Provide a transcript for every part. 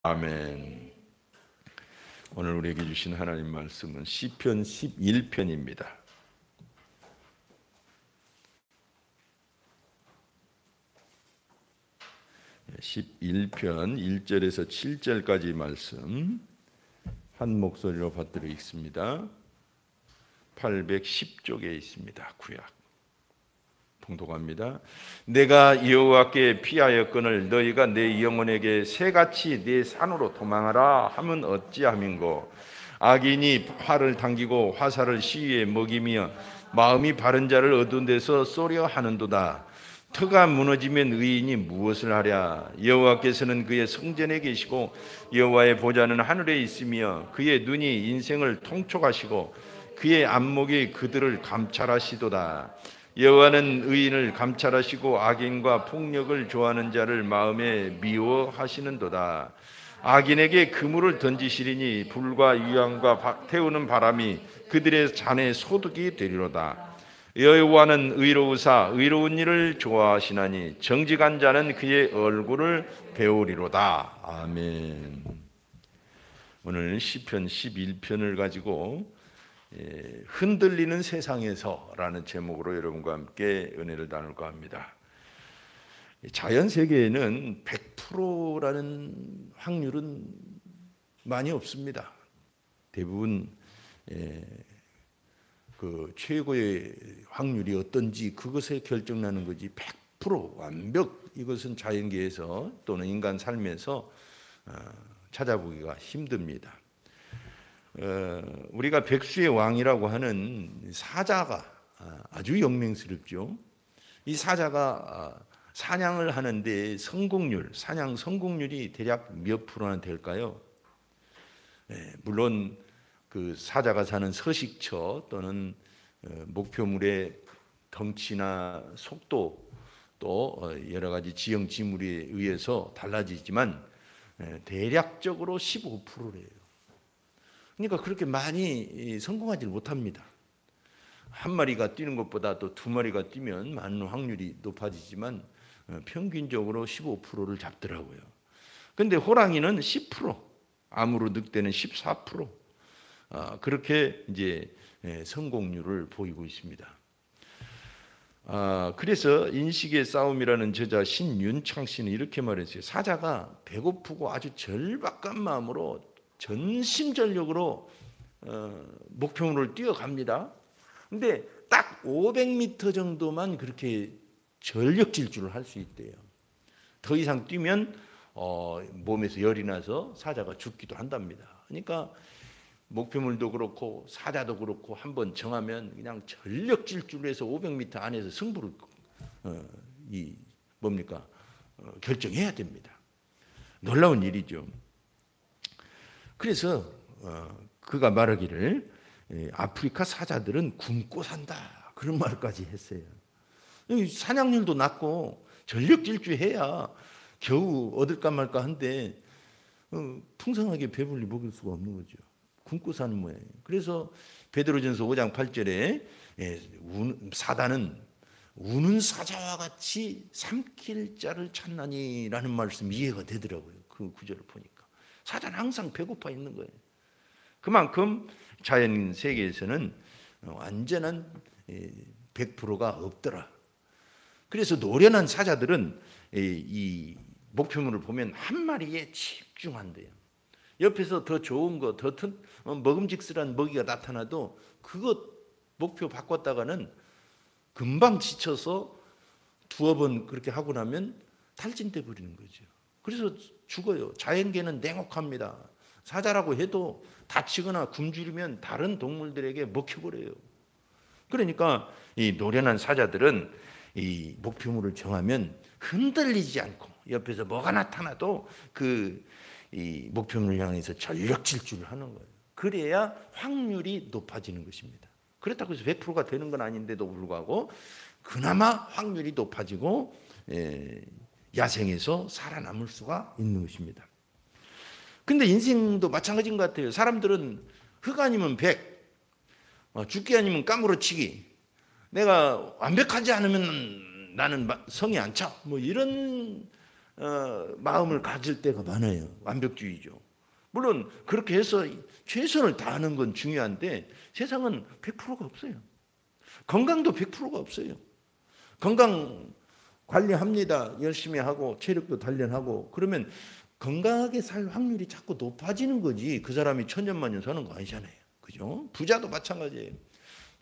아멘. 오늘 우리에게 주신 하나님 말씀은 시편 11편입니다. (11편) 1절에서 7절까지 말씀 한 목소리로 받들어 읽습니다. 810쪽에 있습니다. 구약 봉독합니다. 내가 여호와께 피하였거늘 너희가 내 영혼에게 새같이 내 산으로 도망하라 하면 어찌함인고. 악인이 활을 당기고 화살을 시위에 먹이며 마음이 바른 자를 어두운 데서 쏘려 하는도다. 터가 무너지면 의인이 무엇을 하랴. 여호와께서는 그의 성전에 계시고 여호와의 보좌는 하늘에 있으며 그의 눈이 인생을 통촉하시고 그의 안목이 그들을 감찰하시도다. 여호와는 의인을 감찰하시고 악인과 폭력을 좋아하는 자를 마음에 미워하시는도다. 악인에게 그물을 던지시리니 불과 유황과 태우는 바람이 그들의 잔에 소득이 되리로다. 여호와는 의로우사 의로운 일을 좋아하시나니 정직한 자는 그의 얼굴을 배우리로다. 아멘. 오늘 시편 11편을 가지고 흔들리는 세상에서라는 제목으로 여러분과 함께 은혜를 나눌까 합니다. 자연 세계에는 100%라는 확률은 많이 없습니다. 대부분 그 최고의 확률이 어떤지 그것에 결정나는 거지 100% 완벽, 이것은 자연계에서 또는 인간 삶에서 찾아보기가 힘듭니다. 우리가 백수의 왕이라고 하는 사자가 아주 영맹스럽죠. 이 사자가 사냥을 하는데 사냥 성공률이 대략 몇 프로나 될까요? 물론 그 사자가 사는 서식처 또는 목표물의 덩치나 속도 또 여러 가지 지형 지물에 의해서 달라지지만 대략적으로 15%래요. 그러니까 그렇게 많이 성공하지 못합니다. 한 마리가 뛰는 것보다 또 두 마리가 뛰면 많은 확률이 높아지지만 평균적으로 15%를 잡더라고요. 그런데 호랑이는 10%, 암으로 늑대는 14%, 그렇게 이제 성공률을 보이고 있습니다. 그래서 인식의 싸움이라는 저자 신윤창 씨는 이렇게 말했어요. 사자가 배고프고 아주 절박한 마음으로 전심전력으로 목표물을 뛰어갑니다. 근데 딱 500m 정도만 그렇게 전력 질주를 할 수 있대요. 더 이상 뛰면 몸에서 열이 나서 사자가 죽기도 한답니다. 그러니까 목표물도 그렇고 사자도 그렇고 한번 정하면 그냥 전력 질주를 해서 500m 안에서 승부를 결정해야 됩니다. 놀라운 일이죠. 그래서 그가 말하기를 아프리카 사자들은 굶고 산다, 그런 말까지 했어요. 사냥률도 낮고 전력 질주해야 겨우 얻을까 말까 한데 풍성하게 배불리 먹일 수가 없는 거죠. 굶고 사는 모양이에요. 그래서 베드로전서 5장 8절에 사단은 우는 사자와 같이 삼킬 자를 찾나니라는 말씀 이해가 되더라고요. 그 구절을 보니까 사자는 항상 배고파 있는 거예요. 그만큼 자연 세계에서는 완전한 100%가 없더라. 그래서 노련한 사자들은 이 목표물을 보면 한 마리에 집중한대요. 옆에서 더 좋은 거, 더 먹음직스러운 먹이가 나타나도 그것 목표 바꿨다가는 금방 지쳐서 두어 번 그렇게 하고 나면 탈진돼 버리는 거죠. 그래서 죽어요. 자연계는 냉혹합니다. 사자라고 해도 다치거나 굶주리면 다른 동물들에게 먹혀버려요. 그러니까 이 노련한 사자들은 이 목표물을 정하면 흔들리지 않고 옆에서 뭐가 나타나도 이 목표물을 향해서 전력 질주를 하는 거예요. 그래야 확률이 높아지는 것입니다. 그렇다고 해서 100%가 되는 건 아닌데도 불구하고 그나마 확률이 높아지고 야생에서 살아남을 수가 있는 것입니다. 근데 인생도 마찬가지인 것 같아요. 사람들은 흑 아니면 백, 죽기 아니면 까무러치기, 내가 완벽하지 않으면 나는 성이 안 차, 뭐 이런 마음을 가질 때가 많아요. 완벽주의죠. 물론 그렇게 해서 최선을 다하는 건 중요한데 세상은 100%가 없어요. 건강도 100%가 없어요. 건강 관리합니다. 열심히 하고 체력도 단련하고 그러면 건강하게 살 확률이 자꾸 높아지는 거지 그 사람이 천년만년 사는 거 아니잖아요. 그죠? 부자도 마찬가지예요.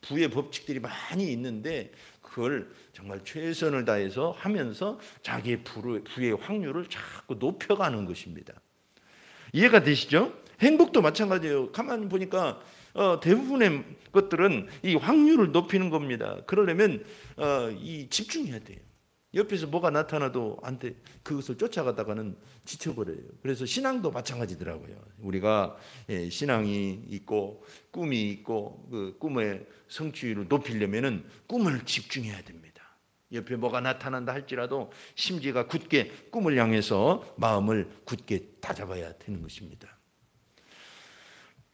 부의 법칙들이 많이 있는데 그걸 정말 최선을 다해서 하면서 자기의 부의 확률을 자꾸 높여가는 것입니다. 이해가 되시죠? 행복도 마찬가지예요. 가만히 보니까 대부분의 것들은 이 확률을 높이는 겁니다. 그러려면 이 집중해야 돼요. 옆에서 뭐가 나타나도 안 돼. 그것을 쫓아가다가는 지쳐버려요. 그래서 신앙도 마찬가지더라고요. 우리가 신앙이 있고 꿈이 있고 그 꿈의 성취율을 높이려면은 꿈을 집중해야 됩니다. 옆에 뭐가 나타난다 할지라도 심지가 굳게 꿈을 향해서 마음을 굳게 다잡아야 되는 것입니다.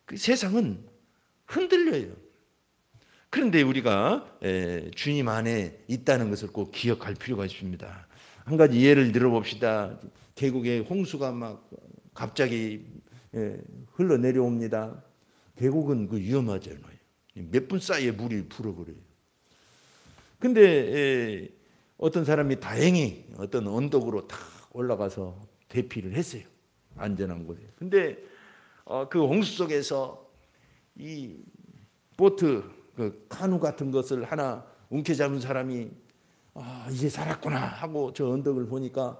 그 세상은 흔들려요. 그런데 우리가 주님 안에 있다는 것을 꼭 기억할 필요가 있습니다. 한 가지 예를 들어봅시다. 계곡에 홍수가 막 갑자기 흘러내려옵니다. 계곡은 그 위험하잖아요. 몇 분 사이에 물이 불어버려요. 근데 어떤 사람이 다행히 어떤 언덕으로 탁 올라가서 대피를 했어요. 안전한 곳에. 근데 그 홍수 속에서 이 보트 그 카누 같은 것을 하나 움켜잡은 사람이 이제 살았구나 하고 저 언덕을 보니까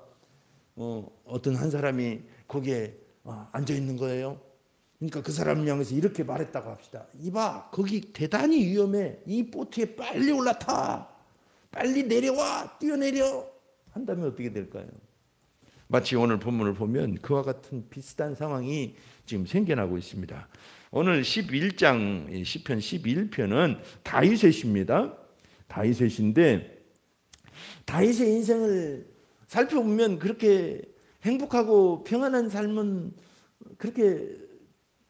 어떤 한 사람이 거기에 앉아 있는 거예요. 그러니까 그 사람을 향해서 이렇게 말했다고 합시다. 이봐, 거기 대단히 위험해. 이 보트에 빨리 올라타. 빨리 내려와. 뛰어내려. 한다면 어떻게 될까요? 마치 오늘 본문을 보면 그와 같은 비슷한 상황이 지금 생겨나고 있습니다. 오늘 11장 시편 11편은 다윗의 시입니다. 다윗의 시인데 다윗의 인생을 살펴보면 그렇게 행복하고 평안한 삶은 그렇게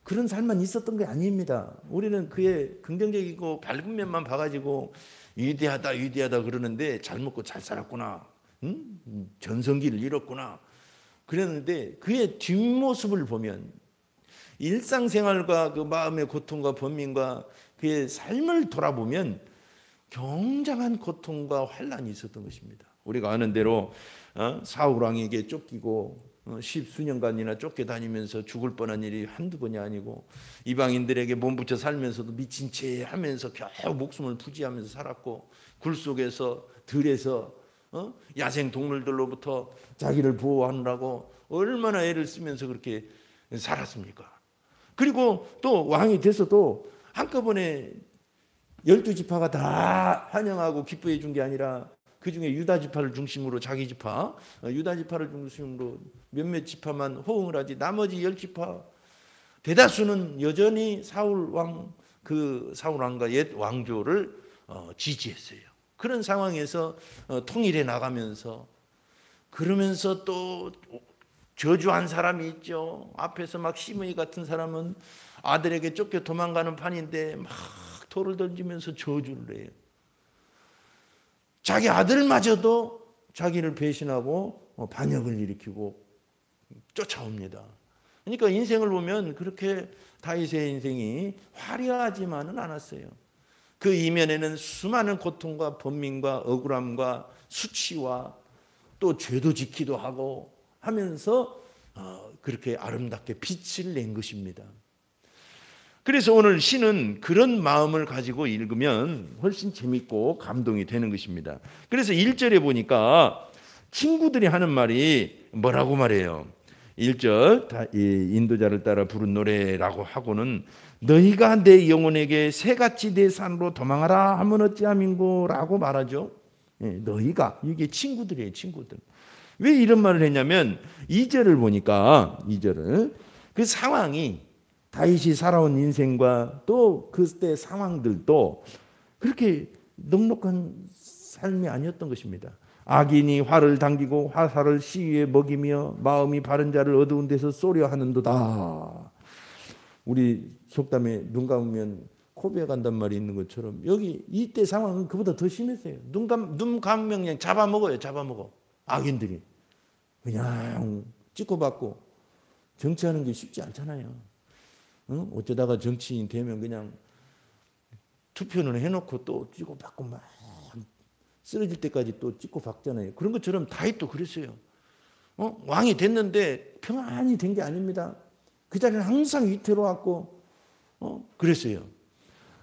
그런 삶만 있었던 게 아닙니다. 우리는 그의 긍정적이고 밝은 면만 봐가지고 위대하다 그러는데 잘 먹고 잘 살았구나. 응? 전성기를 이뤘구나. 그랬는데 그의 뒷모습을 보면 일상생활과 그 마음의 고통과 번민과 그의 삶을 돌아보면 굉장한 고통과 환난이 있었던 것입니다. 우리가 아는 대로 사울 왕에게 쫓기고 십수년간이나 쫓겨다니면서 죽을 뻔한 일이 한두 번이 아니고 이방인들에게 몸부쳐 살면서도 미친 채 하면서 겨우 목숨을 부지하면서 살았고 굴 속에서 들에서 야생 동물들로부터 자기를 보호하느라고 얼마나 애를 쓰면서 그렇게 살았습니까? 그리고 또 왕이 돼서도 한꺼번에 12지파가 다 환영하고 기뻐해 준 게 아니라 그중에 유다 지파를 중심으로 자기 지파, 유다 지파를 중심으로 몇몇 지파만 호응을 하지 나머지 10지파 대다수는 여전히 사울 왕과 옛 왕조를 지지했어요. 그런 상황에서 통일해 나가면서 그러면서 또 저주한 사람이 있죠. 앞에서 막 시므이 같은 사람은 아들에게 쫓겨 도망가는 판인데 막 돌을 던지면서 저주를 해요. 자기 아들마저도 자기를 배신하고 반역을 일으키고 쫓아옵니다. 그러니까 인생을 보면 그렇게 다윗의 인생이 화려하지만은 않았어요. 그 이면에는 수많은 고통과 번민과 억울함과 수치와 또 죄도 지키도 하고 하면서 그렇게 아름답게 빛을 낸 것입니다. 그래서 오늘 시는 그런 마음을 가지고 읽으면 훨씬 재밌고 감동이 되는 것입니다. 그래서 1절에 보니까 친구들이 하는 말이 뭐라고 말해요? 1절 인도자를 따라 부른 노래라고 하고는 너희가 내 영혼에게 새같이 내 산으로 도망하라 하면 어찌함인고 라고 말하죠. 너희가 이게 친구들이에요. 친구들. 왜 이런 말을 했냐면 2절을 보니까 2절을 그 상황이 다윗이 살아온 인생과 또 그때 상황들도 그렇게 넉넉한 삶이 아니었던 것입니다. 악인이 활을 당기고 화살을 시위에 먹이며 마음이 바른 자를 어두운 데서 쏘려 하는도다. 우리 속담에 눈 감으면 코베 간단 말이 있는 것처럼 여기 이때 상황은 그보다 더 심했어요. 눈 감으면 그냥 잡아먹어요. 잡아먹어. 악인들이. 그냥 찍고받고 정치하는 게 쉽지 않잖아요. 어쩌다가 정치인 되면 그냥 투표는 해놓고 또 찍고받고 막 쓰러질 때까지 또 찍고받잖아요. 그런 것처럼 다윗도 그랬어요. 왕이 됐는데 평안히 된 게 아닙니다. 그 자리는 항상 위태로웠고 그랬어요.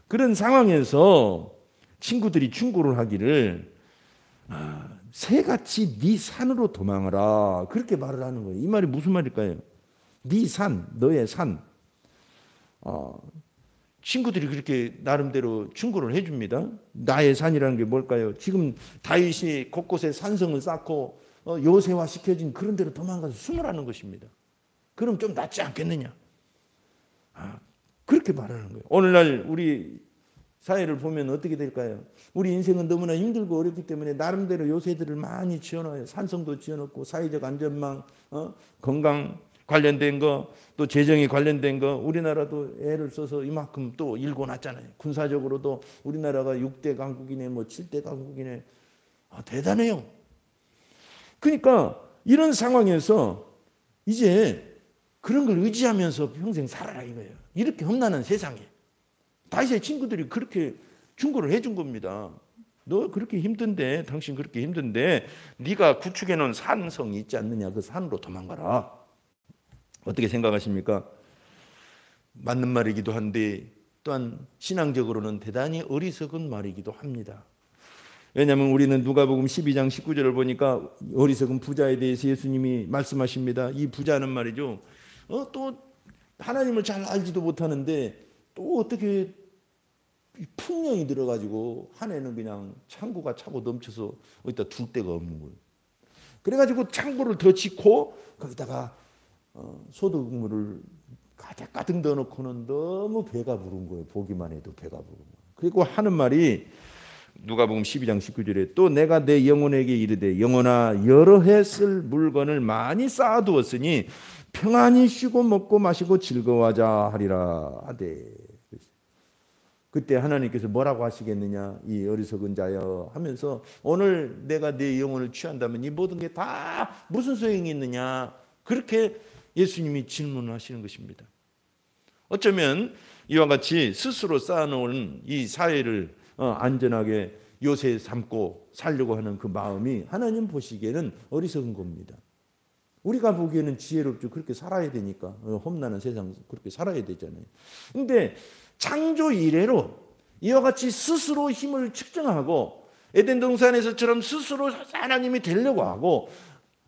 그런 상황에서 친구들이 충고를 하기를 새같이 네 산으로 도망하라 그렇게 말을 하는 거예요. 이 말이 무슨 말일까요? 네 산, 너의 산. 친구들이 그렇게 나름대로 충고를 해줍니다. 나의 산이라는 게 뭘까요? 지금 다윗이 곳곳에 산성을 쌓고 요새화 시켜진 그런 데로 도망가서 숨으라는 것입니다. 그럼 좀 낫지 않겠느냐? 그렇게 말하는 거예요. 오늘날 우리 사회를 보면 어떻게 될까요? 우리 인생은 너무나 힘들고 어렵기 때문에 나름대로 요새들을 많이 지어놔요. 산성도 지어놓고 사회적 안전망, 건강 관련된 거, 또 재정이 관련된 거 우리나라도 애를 써서 이만큼 또 일궈놨잖아요. 군사적으로도 우리나라가 6대 강국이네 뭐 7대 강국이네. 대단해요. 그러니까 이런 상황에서 이제 그런 걸 의지하면서 평생 살아라 이거예요. 이렇게 험난한 세상에 다윗의 친구들이 그렇게 충고를 해준 겁니다. 너 그렇게 힘든데, 당신 그렇게 힘든데 네가 구축해 놓은 산성이 있지 않느냐, 그 산으로 도망가라. 어떻게 생각하십니까? 맞는 말이기도 한데 또한 신앙적으로는 대단히 어리석은 말이기도 합니다. 왜냐하면 우리는 누가복음 12장 19절을 보니까 어리석은 부자에 대해서 예수님이 말씀하십니다. 이 부자는 말이죠, 또 하나님을 잘 알지도 못하는데 또 어떻게 풍령이 들어가지고 한 해는 그냥 창고가 차고 넘쳐서 어디다 둘 데가 없는 거예요. 그래가지고 창고를 더 짓고 거기다가 소득물을 가득가득 넣어놓고는 너무 배가 부른 거예요. 보기만 해도 배가 부른 거예요. 그리고 하는 말이 누가복음 12장 19절에 또 내가 내 영혼에게 이르되 영혼아 여러 해 쓸 물건을 많이 쌓아두었으니 평안히 쉬고 먹고 마시고 즐거워하자 하리라 하되. 그때 하나님께서 뭐라고 하시겠느냐, 이 어리석은 자여 하면서 오늘 내가 내 영혼을 취한다면 이 모든 게 다 무슨 소용이 있느냐, 그렇게 예수님이 질문을 하시는 것입니다. 어쩌면 이와 같이 스스로 쌓아놓은 이 사회를 안전하게 요새 삼고 살려고 하는 그 마음이 하나님 보시기에는 어리석은 겁니다. 우리가 보기에는 지혜롭죠. 그렇게 살아야 되니까. 험난한 세상 그렇게 살아야 되잖아요. 근데 창조 이래로 이와 같이 스스로 힘을 측정하고 에덴 동산에서처럼 스스로 하나님이 되려고 하고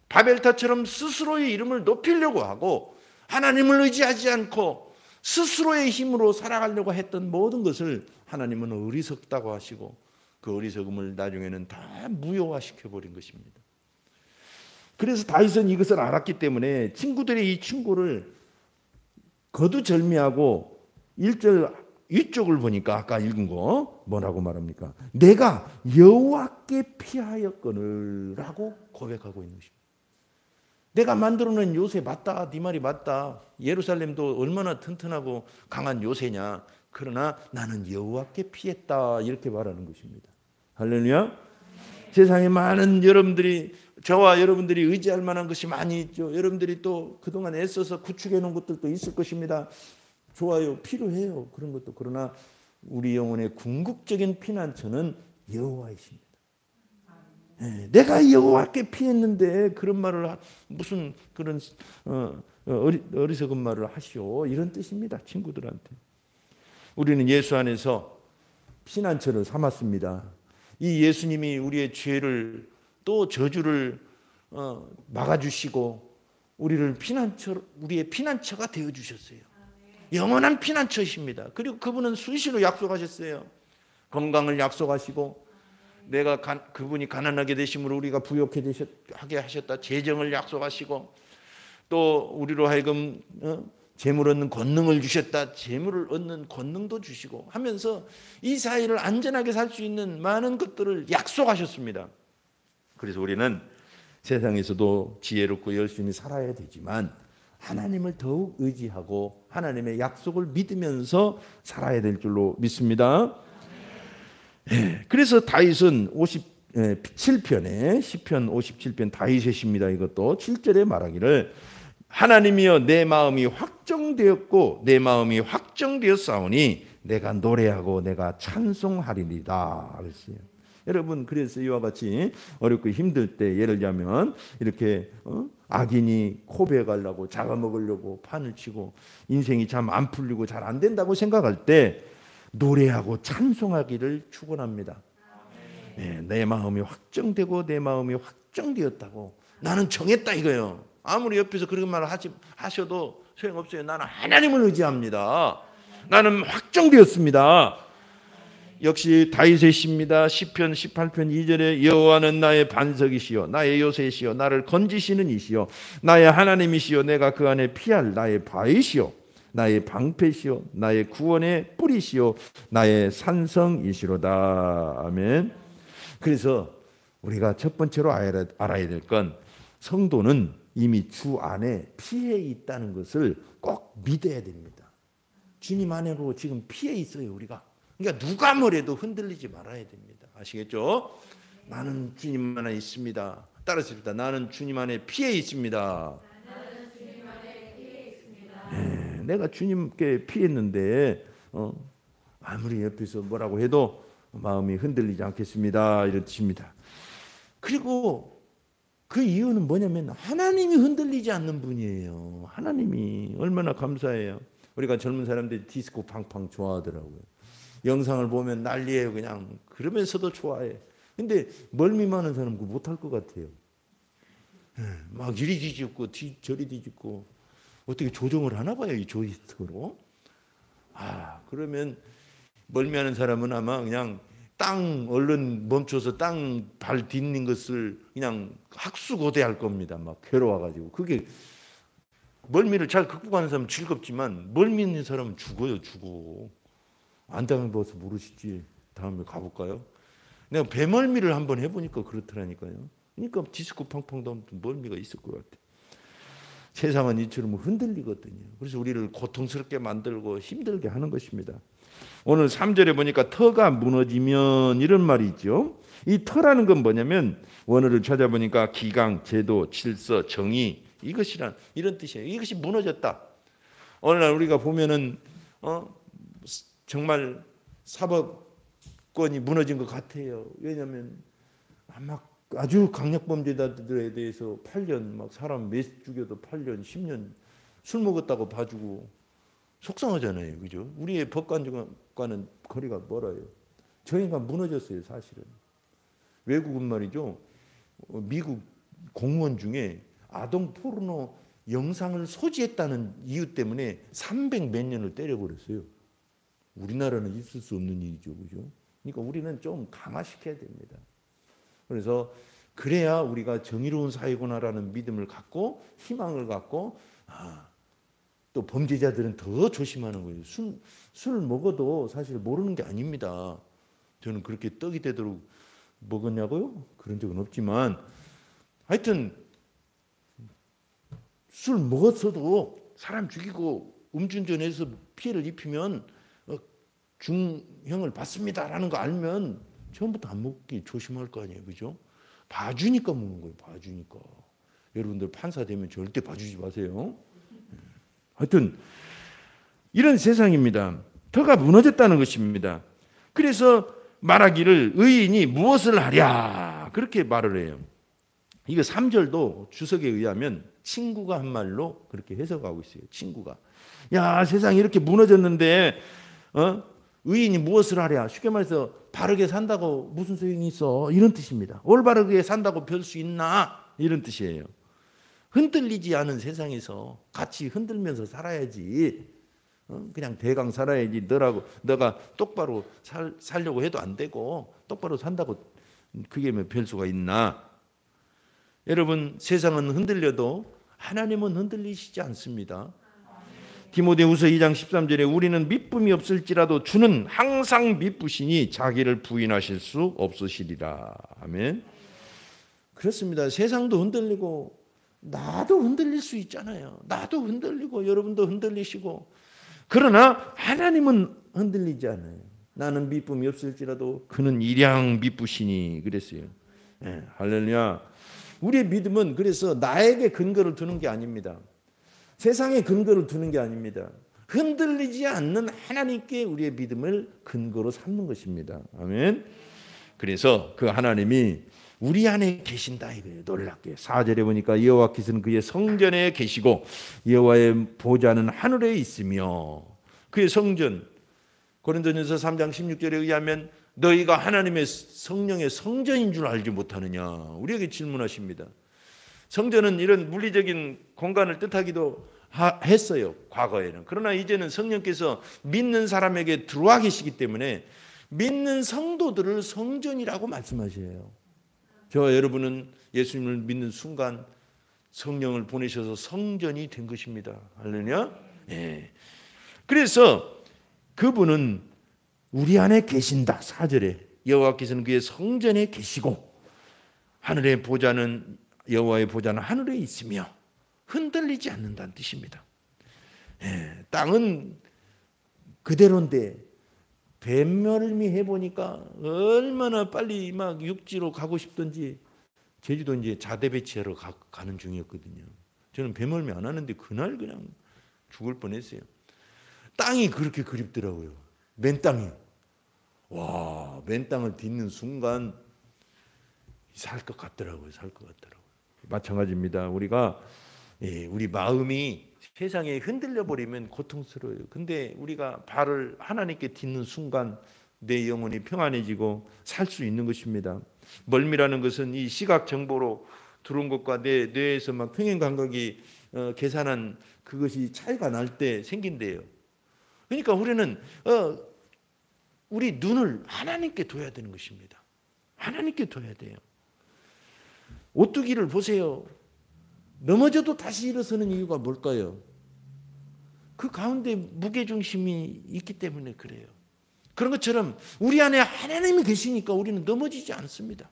바벨탑처럼 스스로의 이름을 높이려고 하고 하나님을 의지하지 않고 스스로의 힘으로 살아가려고 했던 모든 것을 하나님은 어리석다고 하시고 그 어리석음을 나중에는 다 무효화시켜버린 것입니다. 그래서 다윗은 이것을 알았기 때문에 친구들의 이 충고를 거두절미하고 1절 위쪽을 보니까 아까 읽은 거 뭐라고 말합니까? 내가 여호와께 피하였거늘 라고 고백하고 있는 것입니다. 내가 만들어낸 요새 맞다, 네 말이 맞다. 예루살렘도 얼마나 튼튼하고 강한 요새냐. 그러나 나는 여호와께 피했다, 이렇게 말하는 것입니다. 할렐루야. 세상에 많은 여러분들이, 저와 여러분들이 의지할 만한 것이 많이 있죠. 여러분들이 또 그동안 애써서 구축해 놓은 것들도 있을 것입니다. 좋아요, 필요해요, 그런 것도. 그러나 우리 영혼의 궁극적인 피난처는 여호와이십니다. 내가 여호와께 피했는데 그런 말을 무슨 그런 어리석은 말을 하시오, 이런 뜻입니다. 친구들한테 우리는 예수 안에서 피난처를 삼았습니다. 이 예수님이 우리의 죄를 또 저주를 막아주시고 우리를 우리의 피난처가 되어 주셨어요. 영원한 피난처이십니다. 그리고 그분은 수시로 약속하셨어요. 건강을 약속하시고 내가 그분이 가난하게 되심으로 우리가 부욕하게 하셨다. 재정을 약속하시고 또 우리로 하여금 재물 얻는 권능을 주셨다. 재물을 얻는 권능도 주시고 하면서 이 사회를 안전하게 살 수 있는 많은 것들을 약속하셨습니다. 그래서 우리는 세상에서도 지혜롭고 열심히 살아야 되지만 하나님을 더욱 의지하고 하나님의 약속을 믿으면서 살아야 될 줄로 믿습니다. 그래서 다윗은 7편에 시편 57편 다윗의 시입니다. 이것도 7절에 말하기를 하나님이여 내 마음이 확정되었고 내 마음이 확정되었사오니 내가 노래하고 내가 찬송하리이다 그랬어요. 여러분, 그래서 이와 같이 어렵고 힘들 때 예를 들자면 이렇게 악인이 고백하려고 잡아먹으려고 판을 치고 인생이 참 안 풀리고 잘 안 된다고 생각할 때 노래하고 찬송하기를 축원합니다. 네, 내 마음이 확정되고 내 마음이 확정되었다고 나는 정했다 이거예요. 아무리 옆에서 그런 말을 하셔도 소용없어요. 나는 하나님을 의지합니다. 나는 확정되었습니다. 역시 다윗의 시입니다. 시편 18편 2절에 여호와는 나의 반석이시요 나의 요새시요 나를 건지시는 이시요 나의 하나님이시요 내가 그 안에 피할 나의 바위시요 나의 방패시요 나의 구원의 뿌리시요 나의 산성이시로다. 아멘. 그래서 우리가 첫 번째로 알아야 될 건 성도는 이미 주 안에 피해 있다는 것을 꼭 믿어야 됩니다. 주님 안으로 지금 피해 있어요 우리가. 그러니까 누가 뭐래도 흔들리지 말아야 됩니다. 아시겠죠? 나는 주님 안에 있습니다. 따라서 나는 주님 안에 피해 있습니다. 네, 내가 주님께 피했는데 아무리 옆에서 뭐라고 해도 마음이 흔들리지 않겠습니다. 이런 뜻입니다. 그리고 그 이유는 뭐냐면 하나님이 흔들리지 않는 분이에요. 하나님이 얼마나 감사해요. 우리가 젊은 사람들이 디스코 팡팡 좋아하더라고요. 영상을 보면 난리예요. 그냥 그러면서도 좋아해. 근데 멀미 많은 사람 그거 못할 것 같아요. 막 이리 뒤집고 저리 뒤집고 어떻게 조정을 하나 봐요 이 조이스틱으로. 그러면 멀미하는 사람은 아마 그냥 땅 얼른 멈춰서 땅 발 딛는 것을 그냥 학수고대할 겁니다. 막 괴로워가지고. 그게 멀미를 잘 극복하는 사람은 즐겁지만 멀미 있는 사람은 죽어요. 죽어. 안 당해봐서 모르시지. 다음에 가볼까요? 내가 배멀미를 한번 해보니까 그렇더라니까요. 그러니까 디스코 팡팡도 멀미가 있을 것 같아. 세상은 이처럼 흔들리거든요. 그래서 우리를 고통스럽게 만들고 힘들게 하는 것입니다. 오늘 3절에 보니까 터가 무너지면 이런 말이 있죠. 이 터라는 건 뭐냐면 원어를 찾아보니까 기강, 제도, 질서, 정의 이것이란 이런 뜻이에요. 이것이 무너졌다. 오늘날 우리가 보면은 정말 사법권이 무너진 것 같아요. 왜냐하면 아마 아주 강력범죄자들에 대해서 8년 막 사람 몇 죽여도 8년, 10년 술 먹었다고 봐주고 속상하잖아요, 그죠? 우리의 법관과는 거리가 멀어요. 저희가 무너졌어요, 사실은. 외국은 말이죠. 미국 공무원 중에 아동 포르노 영상을 소지했다는 이유 때문에 300 몇 년을 때려버렸어요. 우리나라는 있을 수 없는 일이죠, 그죠? 그러니까 우리는 좀 강화시켜야 됩니다. 그래서 그래야 우리가 정의로운 사회구나라는 믿음을 갖고 희망을 갖고 또 범죄자들은 더 조심하는 거예요. 술 먹어도 사실 모르는 게 아닙니다. 저는 그렇게 떡이 되도록 먹었냐고요? 그런 적은 없지만 하여튼 술 먹었어도 사람 죽이고 음주운전해서 피해를 입히면 중형을 받습니다라는 거 알면 처음부터 안 먹기 조심할 거 아니에요, 그죠? 봐주니까 먹는 거예요, 봐주니까. 여러분들 판사 되면 절대 봐주지 마세요. 하여튼 이런 세상입니다. 터가 무너졌다는 것입니다. 그래서 말하기를 의인이 무엇을 하랴 그렇게 말을 해요. 이거 3절도 주석에 의하면 친구가 한 말로 그렇게 해석하고 있어요. 친구가 야 세상이 이렇게 무너졌는데 의인이 무엇을 하랴. 쉽게 말해서 바르게 산다고 무슨 소용이 있어 이런 뜻입니다. 올바르게 산다고 별 수 있나 이런 뜻이에요. 흔들리지 않은 세상에서 같이 흔들면서 살아야지. 그냥 대강 살아야지. 너가 똑바로 살려고 해도 안 되고 똑바로 산다고 그게 뭐 별 수가 있나. 여러분 세상은 흔들려도 하나님은 흔들리시지 않습니다. 디모데후서 2장 13절에 우리는 미쁨이 없을지라도 주는 항상 미쁘시니 자기를 부인하실 수 없으시리라. 아멘. 그렇습니다. 세상도 흔들리고 나도 흔들릴 수 있잖아요. 나도 흔들리고 여러분도 흔들리시고 그러나 하나님은 흔들리지 않아요. 나는 미쁨이 없을지라도 그는 일양 미쁘시니 그랬어요. 예, 할렐루야. 우리의 믿음은 그래서 나에게 근거를 두는 게 아닙니다. 세상에 근거를 두는 게 아닙니다. 흔들리지 않는 하나님께 우리의 믿음을 근거로 삼는 것입니다. 아멘. 그래서 그 하나님이 우리 안에 계신다 이거예요. 놀랍게 4절에 보니까 여호와께서는 그의 성전에 계시고 여호와의 보좌는 하늘에 있으며, 그의 성전, 고린도전서 3장 16절에 의하면 너희가 하나님의 성령의 성전인 줄 알지 못하느냐, 우리에게 질문하십니다. 성전은 이런 물리적인 공간을 뜻하기도 했어요, 과거에는. 그러나 이제는 성령께서 믿는 사람에게 들어와 계시기 때문에 믿는 성도들을 성전이라고 말씀하셔요. 저와 여러분은 예수님을 믿는 순간 성령을 보내셔서 성전이 된 것입니다. 할렐루야. 예. 그래서 그분은 우리 안에 계신다. 4절에 여호와께서는 그의 성전에 계시고 하늘의 보좌는, 여호와의 보좌는 하늘에 있으며 흔들리지 않는다는 뜻입니다. 예. 땅은 그대로인데 뱀멀미 해보니까 얼마나 빨리 막 육지로 가고 싶던지, 제주도 이제 자대 배치하러 가는 중이었거든요. 저는 뱀멀미 안 하는데 그날 그냥 죽을 뻔했어요. 땅이 그렇게 그립더라고요. 맨 땅이. 와, 맨 땅을 딛는 순간 살 것 같더라고요. 마찬가지입니다. 우리가 우리 마음이 세상에 흔들려 버리면 고통스러워요. 근데 우리가 발을 하나님께 딛는 순간 내 영혼이 평안해지고 살 수 있는 것입니다. 멀미라는 것은 이 시각 정보로 들어온 것과 내 뇌에서 막 평행 감각이 계산한 그것이 차이가 날 때 생긴대요. 그러니까 우리는 우리 눈을 하나님께 둬야 되는 것입니다. 하나님께 둬야 돼요. 오뚜기를 보세요. 넘어져도 다시 일어서는 이유가 뭘까요? 그 가운데 무게중심이 있기 때문에 그래요. 그런 것처럼 우리 안에 하나님이 계시니까 우리는 넘어지지 않습니다.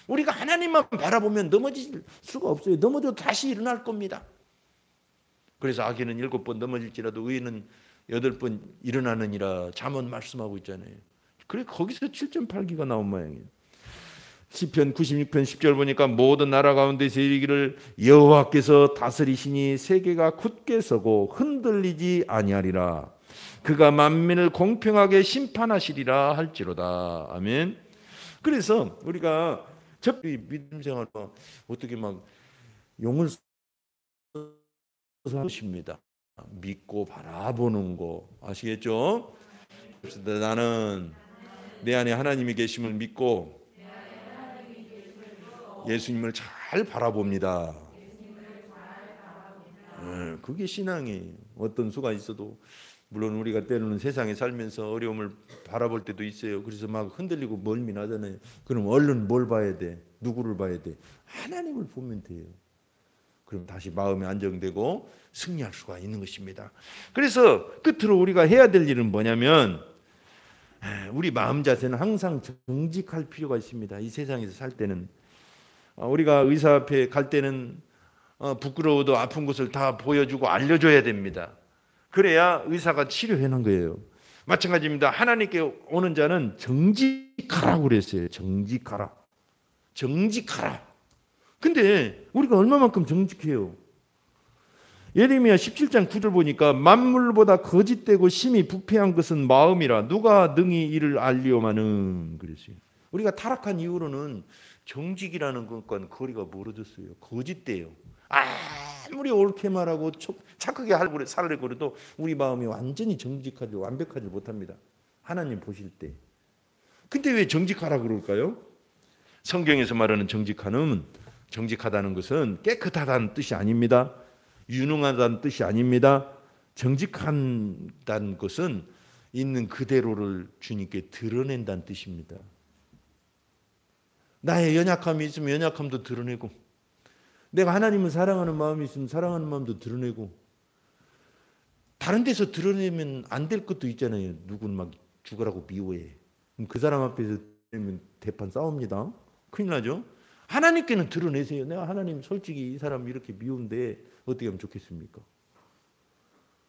우리가 하나님만 바라보면 넘어질 수가 없어요. 넘어져도 다시 일어날 겁니다. 그래서 악인은 7번 넘어질지라도 의인은 8번 일어나느니라 잠언 말씀하고 있잖아요. 그래 거기서 7.8기가 나온 모양이에요. 시편 96편 10절 보니까 모든 나라 가운데서 이르기를 여호와께서 다스리시니 세계가 굳게 서고 흔들리지 아니하리라. 그가 만민을 공평하게 심판하시리라 할지로다. 아멘. 그래서 우리가 접히 믿음 생활 어떻게 막 용을 써십니다. 믿고 바라보는 거 아시겠죠? 나는 내 안에 하나님이 계심을 믿고 예수님을 잘 바라봅니다. 그게 신앙이. 어떤 수가 있어도 물론 우리가 때로는 세상에 살면서 어려움을 바라볼 때도 있어요. 그래서 막 흔들리고 멀미 나잖아요. 그럼 얼른 뭘 봐야 돼? 누구를 봐야 돼? 하나님을 보면 돼요. 그럼 다시 마음이 안정되고 승리할 수가 있는 것입니다. 그래서 끝으로 우리가 해야 될 일은 뭐냐면 우리 마음 자세는 항상 정직할 필요가 있습니다. 이 세상에서 살 때는 우리가 의사 앞에 갈 때는 부끄러워도 아픈 곳을 다 보여주고 알려줘야 됩니다. 그래야 의사가 치료해놓은 거예요. 마찬가지입니다. 하나님께 오는 자는 정직하라고 그랬어요. 정직하라. 근데 우리가 얼마만큼 정직해요? 예레미야 17장 9절 보니까 만물보다 거짓되고 심히 부패한 것은 마음이라 누가 능히 이를 알리오마는 그랬어요. 우리가 타락한 이후로는 정직이라는 것과 거리가 멀어졌어요. 거짓돼요. 아무리 옳게 말하고 착하게 살려고 그래도 우리 마음이 완전히 정직하지 완벽하지 못합니다. 하나님 보실 때. 근데 왜 정직하라 그럴까요? 성경에서 말하는 정직하다는 것은 깨끗하다는 뜻이 아닙니다. 유능하다는 뜻이 아닙니다. 정직한다는 것은 있는 그대로를 주님께 드러낸다는 뜻입니다. 나의 연약함이 있으면 연약함도 드러내고, 내가 하나님을 사랑하는 마음이 있으면 사랑하는 마음도 드러내고, 다른 데서 드러내면 안 될 것도 있잖아요. 누구는 막 죽으라고 미워해. 그럼 그 사람 앞에서 드러내면 대판 싸웁니다. 큰일 나죠. 하나님께는 드러내세요. 내가 하나님 솔직히 이 사람 이렇게 미운데 어떻게 하면 좋겠습니까?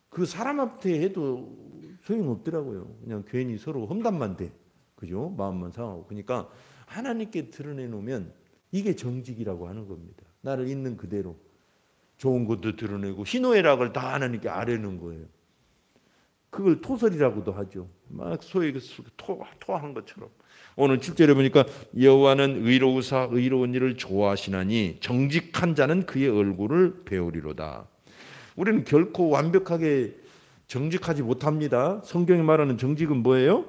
그 사람 앞에 해도 소용없더라고요. 그냥 괜히 서로 험담만 돼. 그죠? 마음만 상하고. 그러니까 하나님께 드러내놓으면 이게 정직이라고 하는 겁니다. 나를 있는 그대로 좋은 것도 드러내고 희노애락을 다 하나님께 아뢰는 거예요. 그걸 토설이라고도 하죠. 막 소위 토한 것처럼. 오늘 7절에 보니까 여호와는 의로우사 의로운 일을 좋아하시나니 정직한 자는 그의 얼굴을 배우리로다. 우리는 결코 완벽하게 정직하지 못합니다. 성경이 말하는 정직은 뭐예요?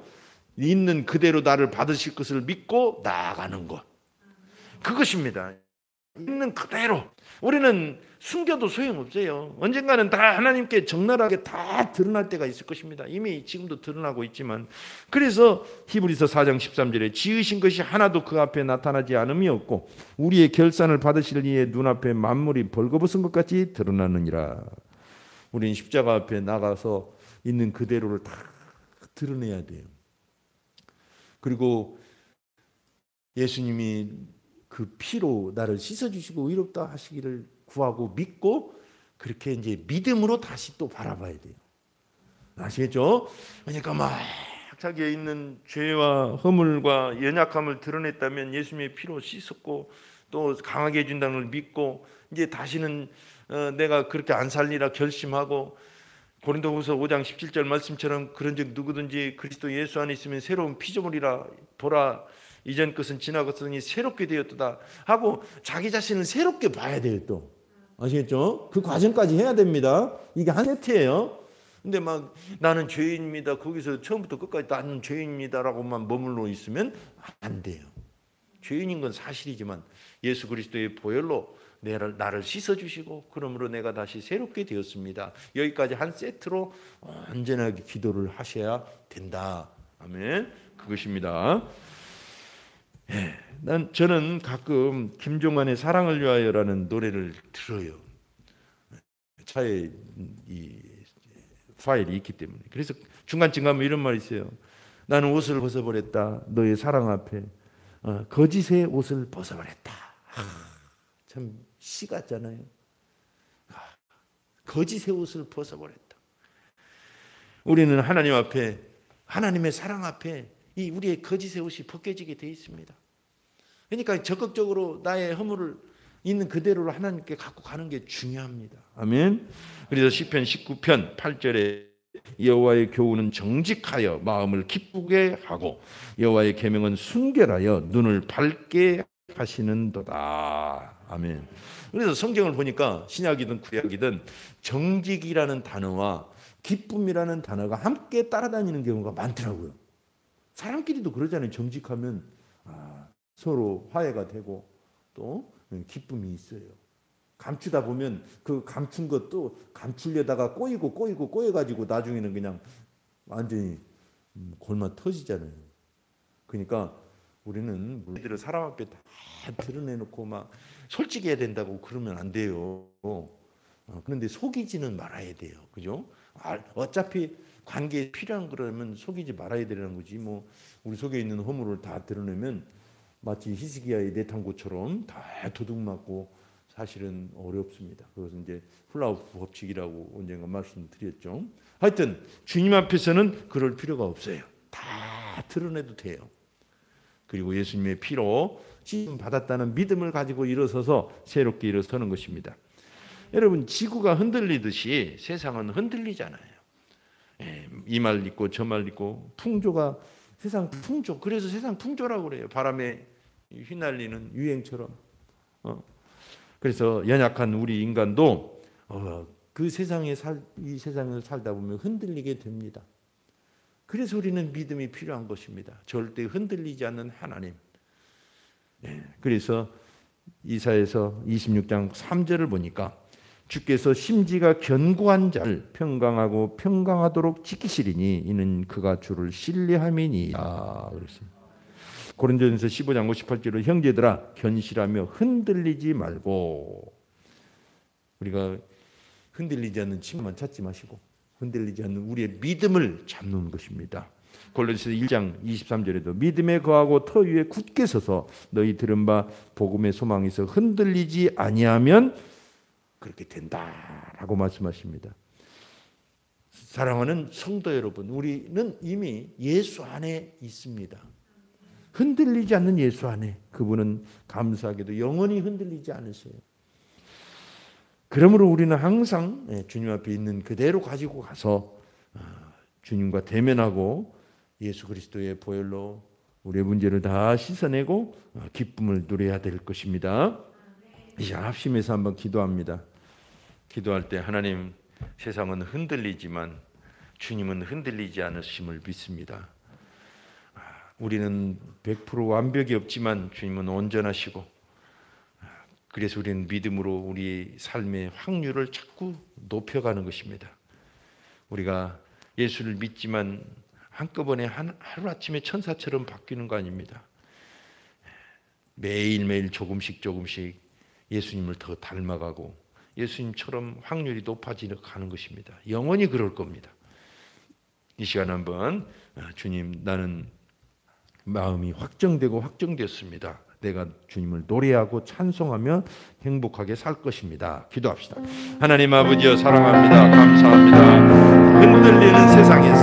있는 그대로 나를 받으실 것을 믿고 나아가는 것. 그것입니다. 있는 그대로. 우리는 숨겨도 소용없어요. 언젠가는 다 하나님께 적나라하게 다 드러날 때가 있을 것입니다. 이미 지금도 드러나고 있지만. 그래서 히브리서 4장 13절에 지으신 것이 하나도 그 앞에 나타나지 않음이 없고 우리의 결산을 받으실 이의 눈앞에 만물이 벌거벗은 것 같이 드러나느니라. 우리는 십자가 앞에 나가서 있는 그대로를 다 드러내야 돼요. 그리고 예수님이 그 피로 나를 씻어주시고 의롭다 하시기를 구하고 믿고 그렇게 이제 믿음으로 다시 또 바라봐야 돼요. 아시겠죠? 그러니까 막 자기에 있는 죄와 허물과 연약함을 드러냈다면 예수님의 피로 씻었고 또 강하게 해준다는 걸 믿고 이제 다시는 내가 그렇게 안 살리라 결심하고 고린도후서 5장 17절 말씀처럼 그런즉 누구든지 그리스도 예수 안에 있으면 새로운 피조물이라 보라 이전 것은 지나갔으니 새롭게 되었다 하고 자기 자신을 새롭게 봐야 돼요. 또 아시겠죠? 그 과정까지 해야 됩니다. 이게 한 세트예요. 근데 막 나는 죄인입니다. 거기서 처음부터 끝까지 나는 죄인입니다라고만 머물러 있으면 안 돼요. 죄인인 건 사실이지만 예수 그리스도의 보혈로 나를 씻어주시고 그러므로 내가 다시 새롭게 되었습니다. 여기까지 한 세트로 언제나 기도를 하셔야 된다. 아멘. 그것입니다. 저는 가끔 김종환의 사랑을 위하여라는 노래를 들어요. 차에 이 파일이 있기 때문에. 그래서 중간쯤 가면 이런 말이 있어요. 나는 옷을 벗어버렸다. 너의 사랑 앞에 거짓의 옷을 벗어버렸다. 참 시 같잖아요. 거짓의 옷을 벗어버렸다. 우리는 하나님 앞에 하나님의 사랑 앞에 이 우리의 거짓의 옷이 벗겨지게 돼 있습니다. 그러니까 적극적으로 나의 허물을 있는 그대로를 하나님께 갖고 가는 게 중요합니다. 아멘. 그래서 시편 19편 8절에 여호와의 교훈은 정직하여 마음을 기쁘게 하고 여호와의 계명은 순결하여 눈을 밝게 하시는도다. 아멘. 그래서 성경을 보니까 신약이든 구약이든 정직이라는 단어와 기쁨이라는 단어가 함께 따라다니는 경우가 많더라고요. 사람끼리도 그러잖아요. 정직하면 서로 화해가 되고 또 기쁨이 있어요. 감추다 보면 그 감춘 것도 감추려다가 꼬여가지고 나중에는 그냥 완전히 골마 터지잖아요. 그러니까 우리는 우리들을 사람 앞에 다 드러내놓고 막 솔직해야 된다고 그러면 안 돼요. 그런데 속이지는 말아야 돼요. 그죠? 어차피 관계에 필요한 거라면 속이지 말아야 되는 거지. 뭐 우리 속에 있는 허물을 다 드러내면 마치 히스기야의 내탕고처럼 다 도둑맞고 사실은 어렵습니다. 그것은 이제 훌라후프 법칙이라고 언젠가 말씀드렸죠. 하여튼 주님 앞에서는 그럴 필요가 없어요. 다 드러내도 돼요. 그리고 예수님의 피로 씻음 받았다는 믿음을 가지고 일어서서 새롭게 일어서는 것입니다. 여러분 지구가 흔들리듯이 세상은 흔들리잖아요. 이 말 있고 저 말 있고 풍조가 세상 풍조. 그래서 세상 풍조라고 그래요. 바람에 휘날리는 유행처럼. 그래서 연약한 우리 인간도 그 이 세상을 살다 보면 흔들리게 됩니다. 그래서 우리는 믿음이 필요한 것입니다. 절대 흔들리지 않는 하나님. 그래서 이사야서 26장 3절을 보니까 주께서 심지가 견고한 자를 평강하고 평강하도록 지키시리니 이는 그가 주를 신뢰함이니라. 그렇습니다. 고린도전서 15장 58절로 형제들아 견실하며 흔들리지 말고, 우리가 흔들리지 않는 친구만 찾지 마시고 흔들리지 않는 우리의 믿음을 잡는 것입니다. 골로새서 1장 23절에도 믿음에 거하고 터 위에 굳게 서서 너희 들은 바 복음의 소망에서 흔들리지 아니하면 그렇게 된다라고 말씀하십니다. 사랑하는 성도 여러분, 우리는 이미 예수 안에 있습니다. 흔들리지 않는 예수 안에 그분은 감사하게도 영원히 흔들리지 않으세요. 그러므로 우리는 항상 주님 앞에 있는 그대로 가지고 가서 주님과 대면하고 예수 그리스도의 보혈로 우리의 문제를 다 씻어내고 기쁨을 누려야 될 것입니다. 이제 합심해서 한번 기도합니다. 기도할 때 하나님, 세상은 흔들리지만 주님은 흔들리지 않으심을 믿습니다. 우리는 100% 완벽이 없지만 주님은 온전하시고, 그래서 우리는 믿음으로 우리 삶의 확률을 자꾸 높여가는 것입니다. 우리가 예수를 믿지만 한꺼번에 하루아침에 천사처럼 바뀌는 거 아닙니다. 매일매일 조금씩 예수님을 더 닮아가고 예수님처럼 확률이 높아지는 것입니다. 영원히 그럴 겁니다. 이 시간 한번 주님, 나는 마음이 확정되었습니다. 내가 주님을 노래하고 찬송하며 행복하게 살 것입니다. 기도합시다. 하나님 아버지여, 사랑합니다. 감사합니다. 흔들리는 세상에서